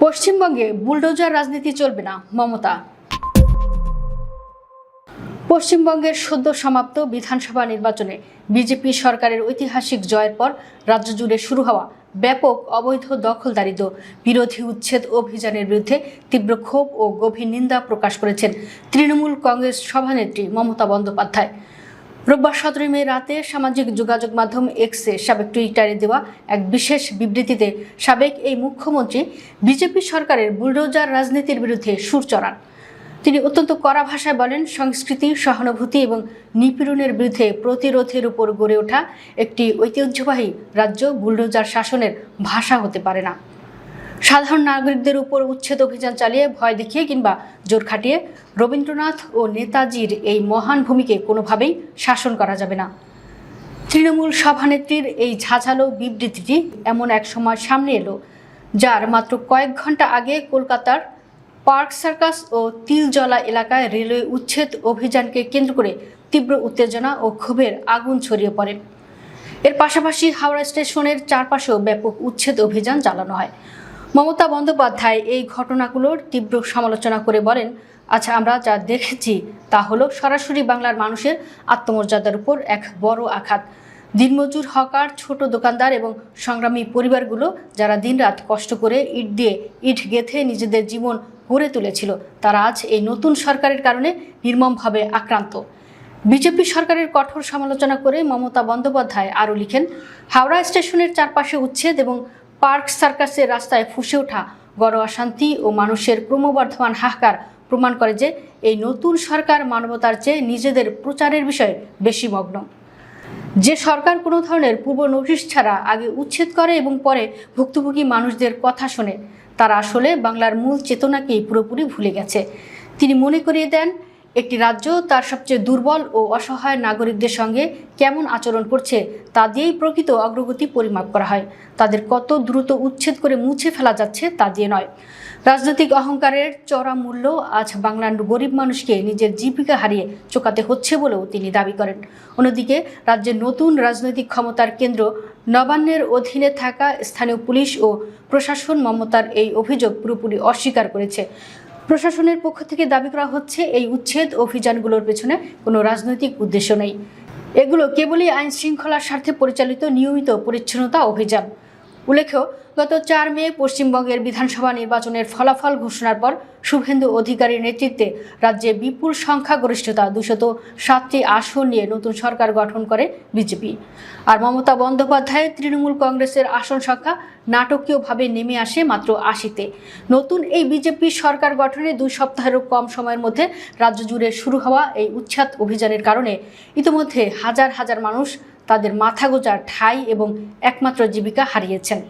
পশ্চিমবঙ্গে বুলডোজার রাজনীতি চলবে না, মমতা। পশ্চিমবঙ্গের সদ্য সমাপ্ত বিধানসভা নির্বাচনে বিজেপি সরকারের ঐতিহাসিক জয়ের পর রাজ্য জুড়ে শুরু হওয়া ব্যাপক অবৈধ দখলদারিত্ব বিরোধী উচ্ছেদ অভিযানের বিরুদ্ধে তীব্র ক্ষোভ ও গভীর নিন্দা প্রকাশ করেছেন তৃণমূল কংগ্রেস সভানেত্রী মমতা বন্দ্যোপাধ্যায়। রোববার 17 মে রাতে সামাজিক যোগাযোগ মাধ্যম এক্সে সাবেক টুইটারে দেওয়া এক বিশেষ বিবৃতিতে সাবেক এই মুখ্যমন্ত্রী বিজেপি সরকারের বুলডোজার রাজনীতির বিরুদ্ধে সুর চড়ান। তিনি অত্যন্ত কড়া ভাষায় বলেন, সংস্কৃতি, সহানুভূতি এবং নিপীড়নের বিরুদ্ধে প্রতিরোধের উপর গড়ে ওঠা একটি ঐতিহ্যবাহী রাজ্য বুলডোজার শাসনের ভাষা হতে পারে না। সাধারণ নাগরিকদের উপর উচ্ছেদ অভিযান চালিয়ে, ভয় দেখিয়ে কিংবা জোর খাটিয়ে রবীন্দ্রনাথ ও নেতাজির এই মহান ভূমিকে কোনোভাবেই শাসন করা যাবে না। তৃণমূল সভানেত্রীর এই ঝাঁঝালো বিবৃতিটি এমন এক সময় সামনে এলো যার মাত্র কয়েক ঘন্টা আগে কলকাতার পার্ক সার্কাস ও তিলজলা এলাকায় রেলওয়ে উচ্ছেদ অভিযানকে কেন্দ্র করে তীব্র উত্তেজনা ও ক্ষোভের আগুন ছড়িয়ে পড়ে। এর পাশাপাশি হাওড়া স্টেশনের চারপাশেও ব্যাপক উচ্ছেদ অভিযান চালানো হয়। মমতা বন্দ্যোপাধ্যায় এই ঘটনাগুলোর তীব্র সমালোচনা করে বলেন, আচ্ছা, আমরা যা দেখেছি তা হলো সরাসরি বাংলার মানুষের আত্মমর্যাদার উপর এক বড় আঘাত। দিনমজুর, হকার, ছোট দোকানদার এবং সংগ্রামী পরিবারগুলো যারা দিনরাত কষ্ট করে ইট দিয়ে ইট গেঁথে নিজেদের জীবন গড়ে তুলেছিল, তারা আজ এই নতুন সরকারের কারণে নির্মমভাবে আক্রান্ত। বিজেপি সরকারের কঠোর সমালোচনা করে মমতা বন্দ্যোপাধ্যায় আরও লিখেন, হাওড়া স্টেশনের চারপাশে উচ্ছেদ এবং পার্ক সার্কাসের রাস্তায় ফুঁসে ওঠা গণ অশান্তি ও মানুষের ক্রমবর্ধমান হাহাকার প্রমাণ করে যে এই নতুন সরকার মানবতার চেয়ে নিজেদের প্রচারের বিষয়ে বেশি মগ্ন। যে সরকার কোনো ধরনের পূর্ব নোটিশ ছাড়া আগে উচ্ছেদ করে এবং পরে ভুক্তভোগী মানুষদের কথা শোনে, তারা আসলে বাংলার মূল চেতনাকেই পুরোপুরি ভুলে গেছে। তিনি মনে করিয়ে দেন, একটি রাজ্য তার সবচেয়ে দুর্বল ও অসহায় নাগরিকদের সঙ্গে কেমন আচরণ করছে তা দিয়েই প্রকৃত অগ্রগতি পরিমাপ করা হয়। তাদের কত দ্রুত উচ্ছেদ করে মুছে ফেলা যাচ্ছে তা দিয়ে নয়। রাজনৈতিক অহংকারের চড়া মূল্য আজ বাংলার গরিব মানুষকে নিজের জীবিকা হারিয়ে চোকাতে হচ্ছে বলেও তিনি দাবি করেন। অন্যদিকে রাজ্যের নতুন রাজনৈতিক ক্ষমতার কেন্দ্র নবান্নের অধীনে থাকা স্থানীয় পুলিশ ও প্রশাসন মমতার এই অভিযোগ পুরোপুরি অস্বীকার করেছে। প্রশাসনের পক্ষ থেকে দাবি করা হচ্ছে, এই উচ্ছেদ অভিযানগুলোর পেছনে কোনো রাজনৈতিক উদ্দেশ্য নেই। এগুলো কেবলই আইন শৃঙ্খলার স্বার্থে পরিচালিত নিয়মিত পরিচ্ছন্নতা অভিযান। উল্লেখ্য, গত 4 মে পশ্চিমবঙ্গের বিধানসভা নির্বাচনের ফলাফল ঘোষণার পর শুভেন্দু অধিকারীর নেতৃত্বে রাজ্যে বিপুল সংখ্যাগরিষ্ঠতা 207টি আসন নিয়ে নতুন সরকার গঠন করে বিজেপি। আর মমতা বন্দ্যোপাধ্যায়ের তৃণমূল কংগ্রেসের আসন সংখ্যা নাটকীয়ভাবে নেমে আসে মাত্র 80-তে। নতুন এই বিজেপি সরকার গঠনে 2 সপ্তাহেরও কম সময়ের মধ্যে রাজ্য জুড়ে শুরু হওয়া এই উচ্ছেদ অভিযানের কারণে ইতিমধ্যে হাজার হাজার মানুষ তাদের মাথা গোঁজার ঠাঁই এবং একমাত্র জীবিকা হারিয়েছেন।